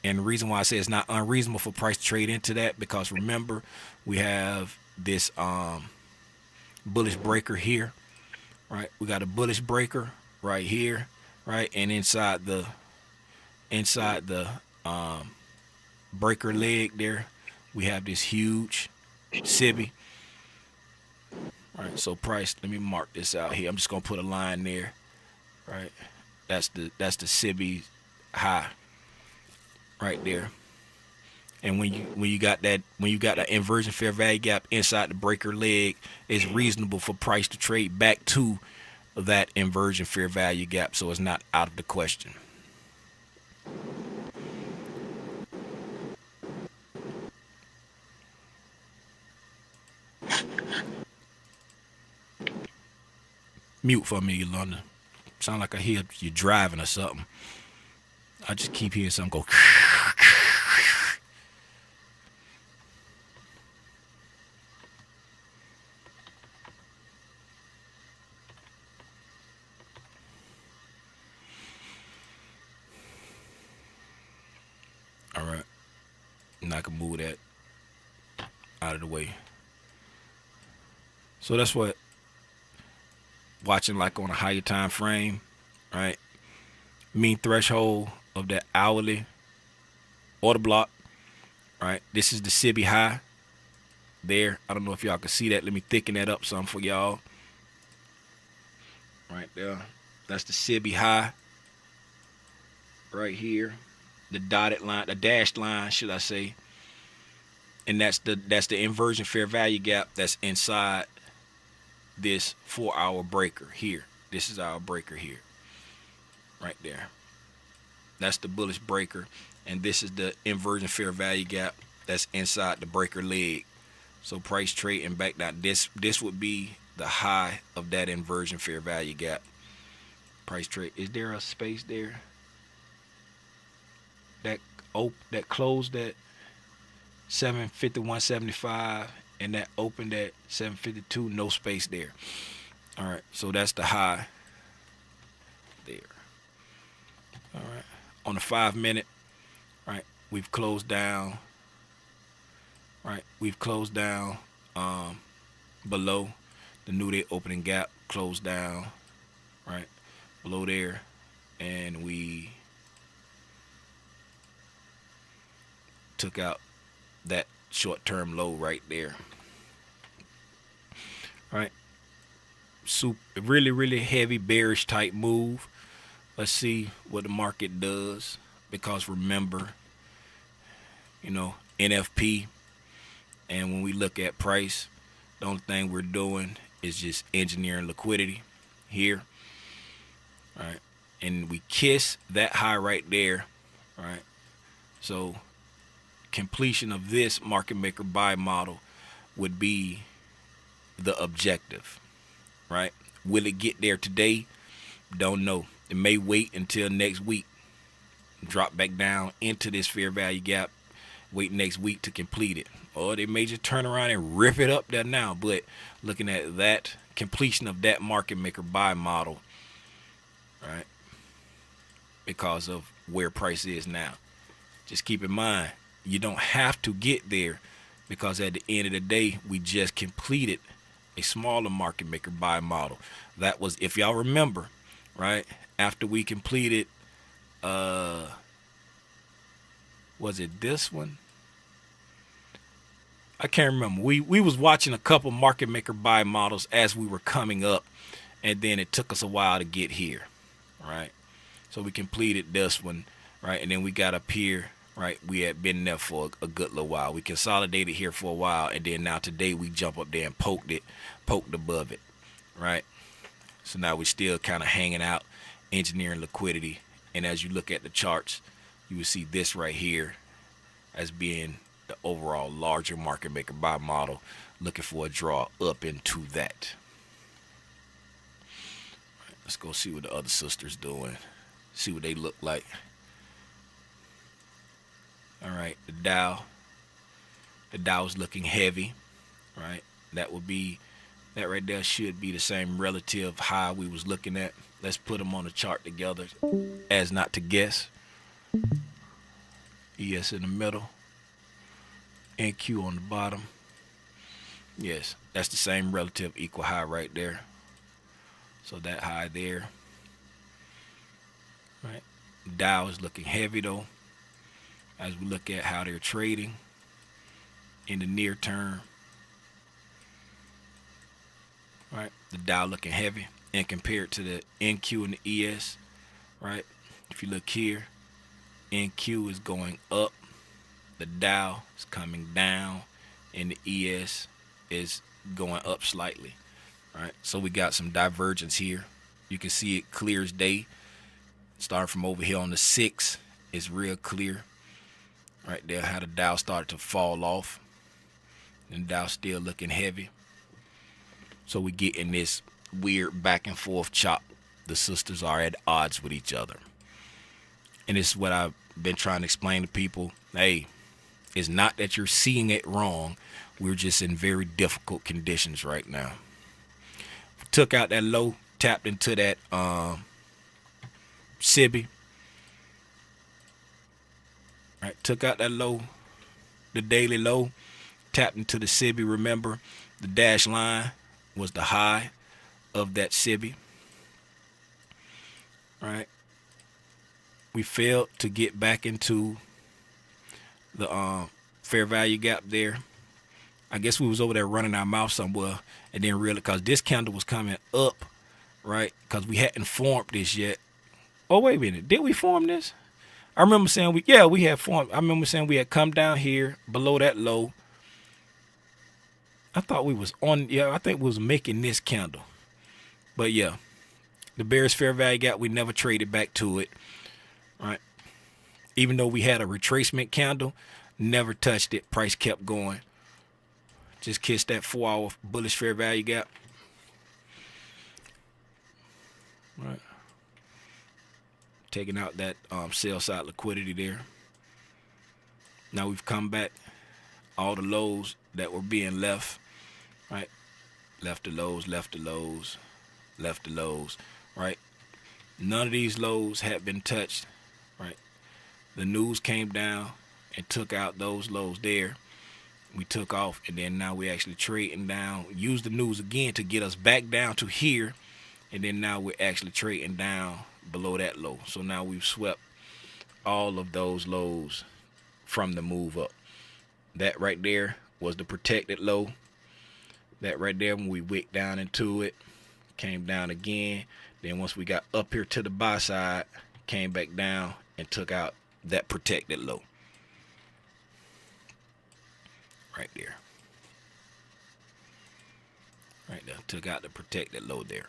And the reason why I say it's not unreasonable for price to trade into that, because remember, we have this bullish breaker here, right? We got a bullish breaker right here, right? And inside the breaker leg there, we have this huge sibby. All right, so price, let me mark this out here. I'm just gonna put a line there, right? That's the sibby high right there. And when you got that inversion fair value gap inside the breaker leg, it's reasonable for price to trade back to that inversion fair value gap, so it's not out of the question. Mute for me, London. Sound like I hear you driving or something. I just keep hearing something go. All right, and I can move that out of the way. So that's what watching like on a higher time frame, right? Mean threshold of that hourly order block, right? This is the sibby high there. I don't know if y'all can see that. Let me thicken that up some for y'all. Right there. That's the sibby high right here. The dotted line, the dashed line, should I say. And that's the inversion fair value gap that's inside this 4-hour breaker here. This is our breaker here. Right there. That's the bullish breaker. And this is the inversion fair value gap that's inside the breaker leg. So price trading back down. This would be the high of that inversion fair value gap. Price trade. Is there a space there? That closed at 751.75 and that opened at 752. No space there. All right. So that's the high there. All right. On the 5-minute, right, we've closed down. Right, we've closed down below the new day opening gap, closed down, right, below there, and we took out that short-term low right there. Right, really, really heavy bearish type move. Let's see what the market does, because remember, NFP, and when we look at price, the only thing we're doing is just engineering liquidity here. All right, and we kiss that high right there. All right, so completion of this market maker buy model would be the objective. Right, will it get there today? Don't know. It may wait until next week, drop back down into this fair value gap, wait next week to complete it, or they may just turn around and rip it up there now. But looking at that completion of that market maker buy model, right, because of where price is now, just keep in mind, you don't have to get there, because at the end of the day, we just completed a smaller market maker buy model. That was, if y'all remember, right, after we completed, was it this one? I can't remember. We was watching a couple market maker buy models as we were coming up, and then it took us a while to get here, right? So we completed this one, right, and then we got up here, right? We had been there for a good little while. We consolidated here for a while, and then now today we jump up there and poked above it, right? So now we're still kind of hanging out, engineering liquidity. And as you look at the charts, you will see this right here as being the overall larger market maker buy model, looking for a draw up into that. Right, let's go see what the other sisters doing, see what they look like. All right, the Dow is looking heavy, right? That right there should be the same relative high we was looking at. Let's put them on the chart together as not to guess. ES in the middle, NQ on the bottom. Yes, that's the same relative equal high right there. So that high there, right? Dow is looking heavy though, as we look at how they're trading in the near term. Right, the Dow looking heavy, and compared to the NQ and the ES, right? If you look here, NQ is going up, the Dow is coming down, and the ES is going up slightly. Right, so we got some divergence here. You can see it clear as day. Starting from over here on the 6, it's real clear. Right there, how the Dow started to fall off, and Dow still looking heavy. So we get in this weird back and forth chop. The sisters are at odds with each other. And it's what I've been trying to explain to people. Hey, it's not that you're seeing it wrong. We're just in very difficult conditions right now. Took out that low, tapped into that SIBI. Right, took out that low, the daily low, tapped into the SIBI. Remember, the dash line was the high of that SIBI. Right, we failed to get back into the fair value gap there. I guess we was over there running our mouth somewhere, and then really, because this candle was coming up, right? Because we hadn't formed this yet. Oh, wait a minute. Did we form this? I remember saying we had formed. I remember saying we had come down here below that low. I thought we was on, I think we was making this candle. But yeah, the bearish fair value gap, we never traded back to it, right? Even though we had a retracement candle, never touched it. Price kept going. Just kissed that 4-hour bullish fair value gap. Right. Taking out that sell side liquidity there. Now we've come back. All the lows that were being left, right? Left the lows, left the lows, left the lows, right? None of these lows had been touched, right? The news came down and took out those lows there. We took off, and then now we're actually trading down. Use the news again to get us back down to here, and then now we're actually trading down below that low. So now we've swept all of those lows from the move up. That right there was the protected low. That right there, when we wicked down into it, came down again. Then once we got up here to the buy side, came back down and took out that protected low. Right there. Right there. Took out the protected low there.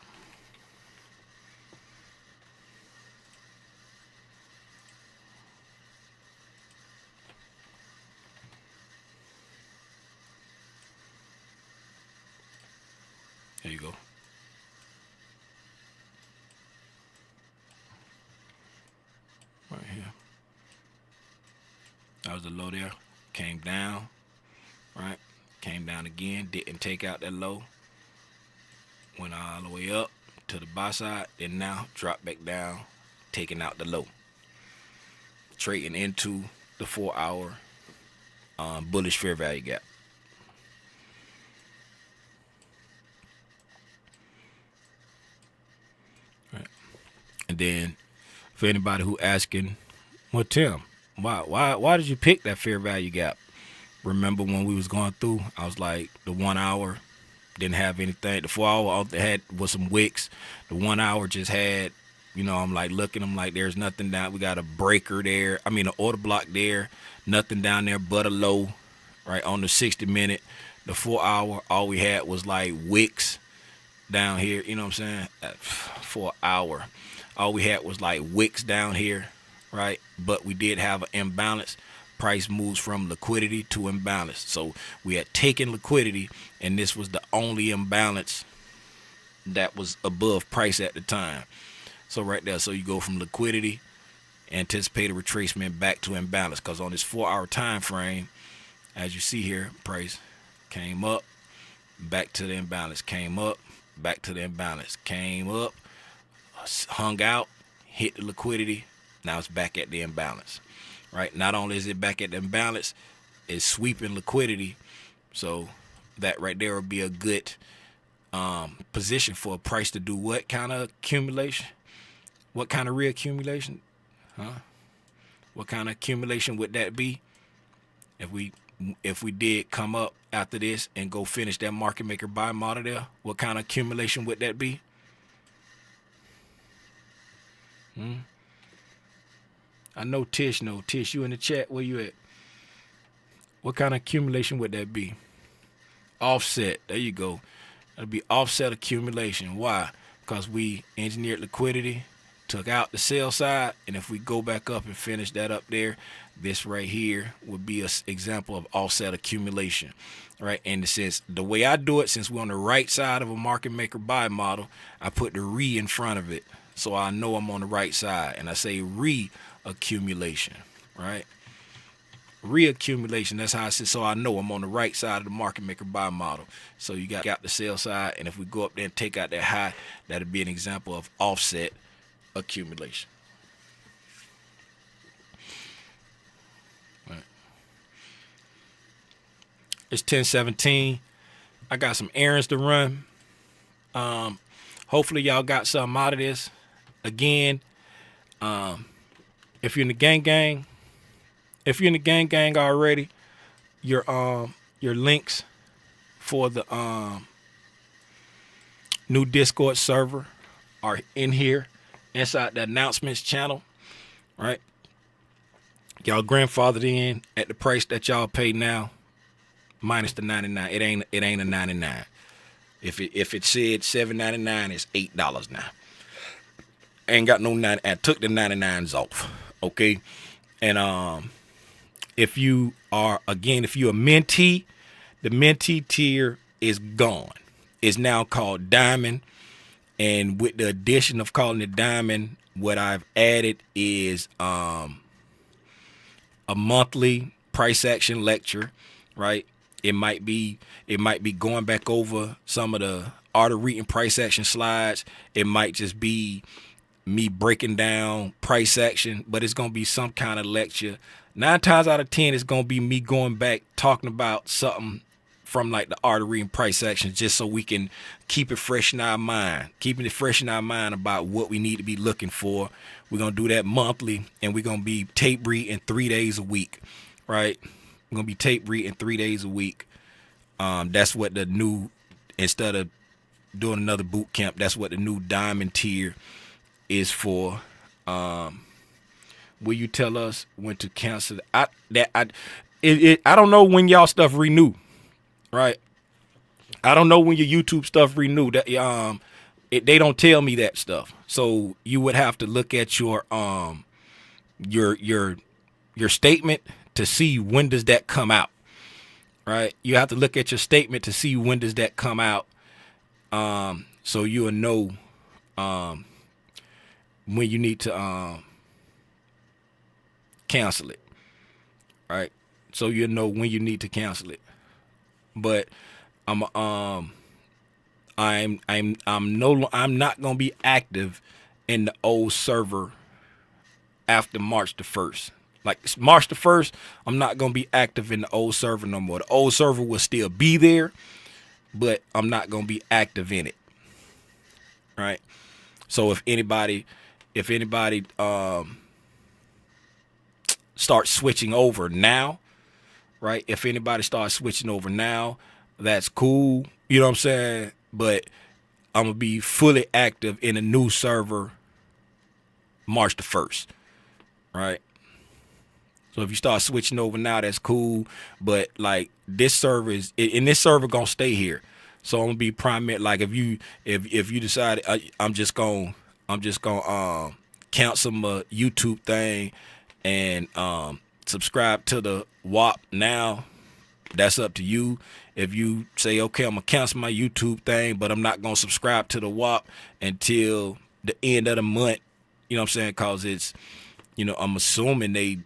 There you go. Right here. That was the low there. Came down. Right, came down again, didn't take out that low, went all the way up to the buy side, and now dropped back down, taking out the low, trading into the 4-hour bullish fair value gap. Right. And then for anybody who asking, well, Tim, why did you pick that fair value gap? Remember when we was going through, I was like, the 1 hour didn't have anything. The 4 hour had was some wicks. The 1 hour just had, I'm like looking, I'm like, there's nothing down. We got a breaker there. I mean, an order block there. Nothing down there but a low, right? On the 60-minute, the 4 hour, all we had was like wicks down here. You know what I'm saying? For an hour, all we had was like wicks down here, right? But we did have an imbalance. Price moves from liquidity to imbalance. So we had taken liquidity, and this was the only imbalance that was above price at the time. So right there, so you go from liquidity, anticipated retracement, back to imbalance. Because on this 4-hour time frame, as you see here, price came up, back to the imbalance, came up, back to the imbalance, came up, hung out, hit the liquidity. Now it's back at the imbalance. right? Not only is it back at the imbalance, it's sweeping liquidity. So that right there will be a good position for a price to do what kind of accumulation? What kind of reaccumulation? Huh? What kind of accumulation would that be? If we if we did come up after this and go finish that market maker buy model there, what kind of accumulation would that be? I know Tish know. Tish, you in the chat? Where you at? What kind of accumulation would that be? Offset. There you go. That'll be offset accumulation. Why? Because we engineered liquidity, took out the sell side, and if we go back up and finish that up there, this right here would be an example of offset accumulation, right? And since the way I do it, since we're on the right side of a market maker buy model, I put the re in front of it, so I know I'm on the right side, and I say re-accumulation, right? Reaccumulation. That's how I said. So I know I'm on the right side of the market maker buy model. So you got the sell side, and if we go up there and take out that high, that'll be an example of offset accumulation. Right. It's 10:17. I got some errands to run. Hopefully y'all got something out of this. Again, if you're in the gang, if you're in the gang already, your links for the new Discord server are in here inside the announcements channel, right? Y'all grandfathered in at the price that y'all pay now, minus the 99. It ain't a 99. If it said $7.99, it's $8 now. Ain't got no 9. I took the 99s off. Okay, and if you are a mentee, the mentee tier is gone. It's now called Diamond, and with the addition of calling it Diamond, what I've added is a monthly price action lecture, right? It might be going back over some of the art of reading price action slides. It might just be me breaking down price action, but it's gonna be some kind of lecture. 9 times out of 10, it's gonna be me going back talking about something from like the art of reading price action, just so we can keep it fresh in our mind, about what we need to be looking for. We're gonna do that monthly, and we're gonna be tape reading 3 days a week, right? We're gonna be tape reading 3 days a week. That's what the new, instead of doing another boot camp, that's what the new Diamond tier is for. Will you tell us when to cancel? I don't know when y'all stuff renew, right? I don't know when your YouTube stuff renew. That they don't tell me that stuff. So you would have to look at your statement to see when does that come out, right? You have to look at your statement to see when does that come out, so you'll know when you need to cancel it, right? So you'll know when you need to cancel it. But I'm not gonna be active in the old server after March the 1st. Like March the 1st, I'm not gonna be active in the old server no more. The old server will still be there, but I'm not gonna be active in it, right? So if anybody starts switching over now, right? If anybody starts switching over now, that's cool. You know what I'm saying? But I'm gonna be fully active in a new server March the 1st, right? So if you start switching over now, that's cool. But like this server gonna stay here. So I'm gonna be primary. Like if you decide I'm just gonna cancel my YouTube thing and subscribe to the WAP now, that's up to you. If you say, okay, I'm gonna cancel my YouTube thing, but I'm not gonna subscribe to the WAP until the end of the month, you know what I'm saying? Cause it's, I'm assuming they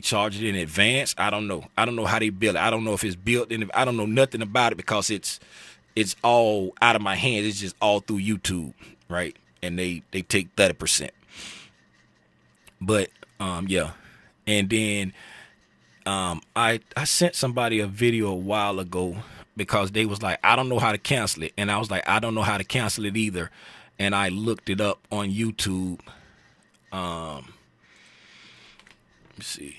charge it in advance. I don't know how they bill it. I don't know if it's built in. I don't know nothing about it because it's all out of my hands. It's just all through YouTube, right? And they take 30%. But yeah, And then I sent somebody a video a while ago because they was like, I don't know how to cancel it. And I was like, I don't know how to cancel it either. And I looked it up on YouTube. Let me see.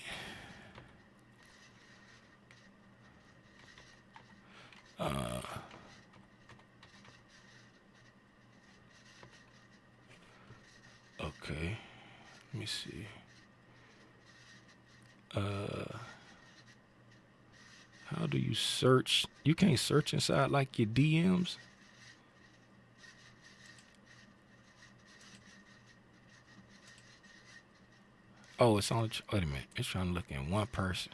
Okay. Let me see. How do you search? You can't search inside like your DMs. Oh, it's on. Wait a minute. It's trying to look in one person.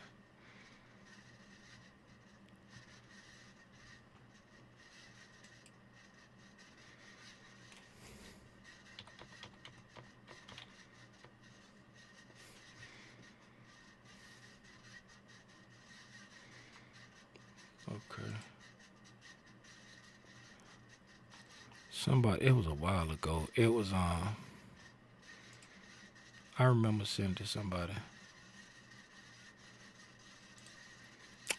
Okay. Somebody. It was a while ago. It was I remember sending to somebody.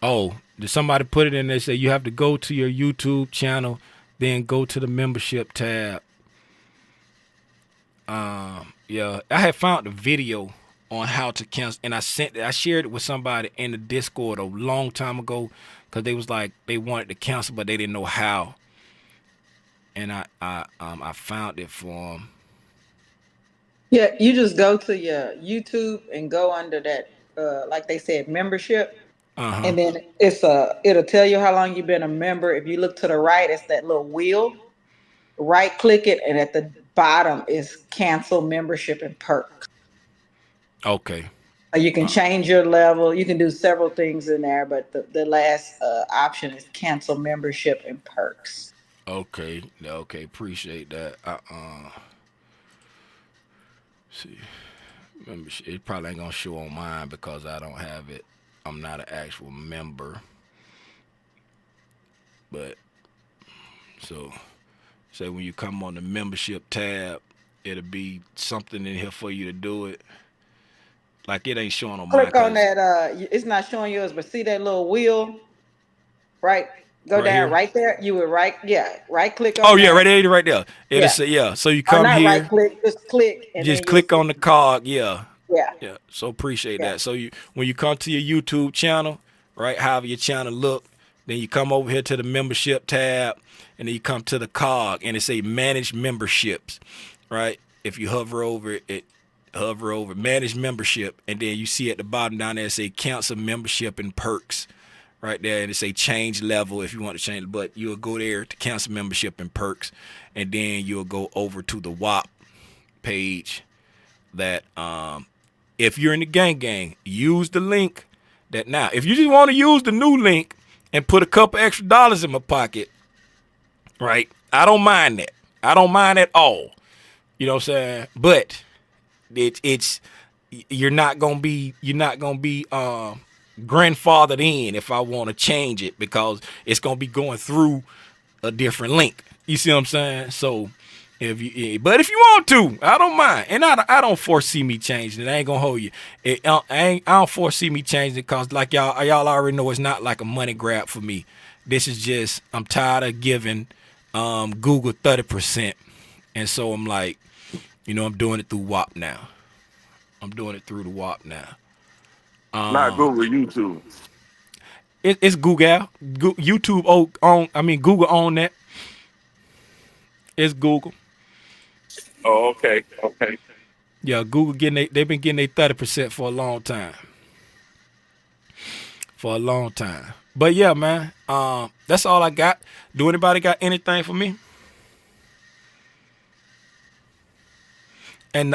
Oh, did somebody put it in? They say you have to go to your YouTube channel, then go to the membership tab. Yeah, I had found a video on how to cancel, and I shared it with somebody in the Discord a long time ago, because they was like they wanted to cancel, but they didn't know how, and I found it for them. Yeah, you just go to your YouTube and go under that, like they said, membership, Uh huh. and then it'll tell you how long you've been a member. If you look to the right, it's that little wheel. Right click it, and at the bottom is cancel membership and perks. Okay. You can change your level. You can do several things in there, but the last option is cancel membership and perks. Okay. Okay. Appreciate that. See, membership. It probably ain't gonna show on mine because I don't have it. I'm not an actual member, but so say when you come on the membership tab, it'll be something in here for you to do it. Like it ain't showing on mine Click on because that. It's not showing yours, but see that little wheel, right? Go right down here. right there. You would right, yeah, right click Oh on yeah, right that. there, right there. It'll Yeah, say yeah. So you or come not right here, click, just click, and just then you'll click see. on the cog. Yeah, Yeah, yeah. So appreciate yeah. that. So you when you come to your YouTube channel, right? However your channel look, then you come over here to the membership tab, and then you come to the cog, and it say manage memberships, right? If you hover over manage membership, and then you see at the bottom down there it say cancel membership and perks right there, and it say change level if you want to change it, but you'll go there to cancel membership and perks, and then you'll go over to the WAP page that if you're in the gang, use the link that now if you just want to use the new link and put a couple extra dollars in my pocket, right? I don't mind that. I don't mind at all. You know what I'm saying? But it's you're not gonna be grandfathered in if I want to change it because it's gonna be going through a different link. You see what I'm saying? So but if you want to, I don't mind, and I don't foresee me changing it. I ain't gonna hold you. I don't foresee me changing it because like y'all already know it's not like a money grab for me. This is just I'm tired of giving Google 30%, and so I'm like, I'm doing it through WAP now. I'm doing it through the WAP now. Not Google, YouTube. It's Google. YouTube Google own that. It's Google. Oh, okay, okay. Yeah, Google they've been getting their 30% for a long time. For a long time. But yeah, man. That's all I got. Do anybody got anything for me? And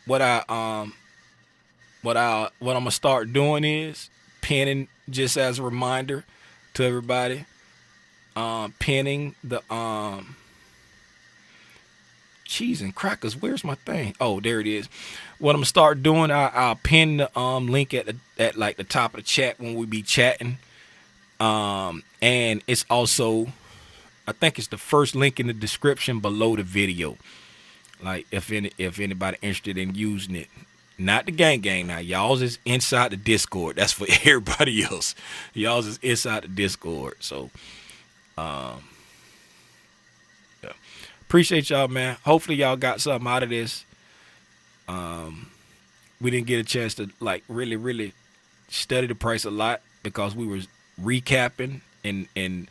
what I what I'm gonna start doing is pinning just as a reminder to everybody. Pinning the cheese and crackers. Where's my thing? Oh, there it is. What I'm gonna start doing, I'll pin the link at like the top of the chat when we be chatting. And it's also, I think it's the first link in the description below the video. Like if anybody interested in using it. Not the gang now. Y'all's is inside the Discord. That's for everybody else. Y'all's is inside the Discord. So yeah. Appreciate y'all, man. Hopefully y'all got something out of this. We didn't get a chance to like really study the price a lot because we were recapping and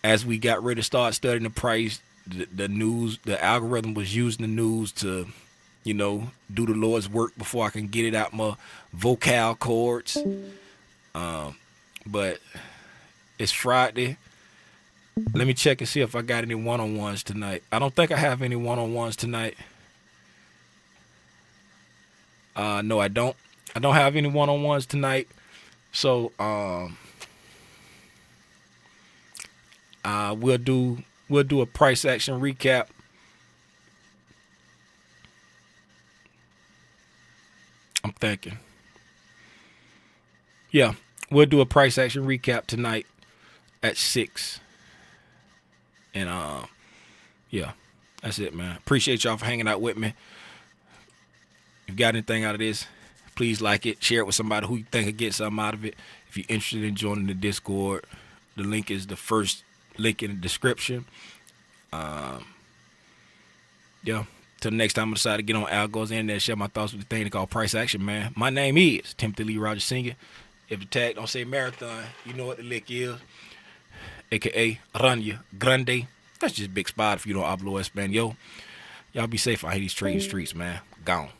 as we got ready to start studying the price, the news, the algorithm was using the news to, do the Lord's work before I can get it out my vocal cords. But it's Friday. Let me check and see if I got any one-on-ones tonight. I don't think I have any one-on-ones tonight. No, I don't. I don't have any one-on-ones tonight. So we'll do a price action recap. I'm thinking. Yeah, we'll do a price action recap tonight at 6. And yeah, that's it, man. Appreciate y'all for hanging out with me. If you got anything out of this, please like it, share it with somebody who you think will get something out of it. If you're interested in joining the Discord, the link is the first link in the description. Yeah. Till next time I decide to get on Algo's in there and share my thoughts with the thing they call price action, man. My name is Timothy Lee Rogers Sr. If the tag don't say marathon, you know what the lick is. AKA Rania Grande. That's just Big Spot if you don't hablo español. Y'all be safe out here these trading streets, man. Gone.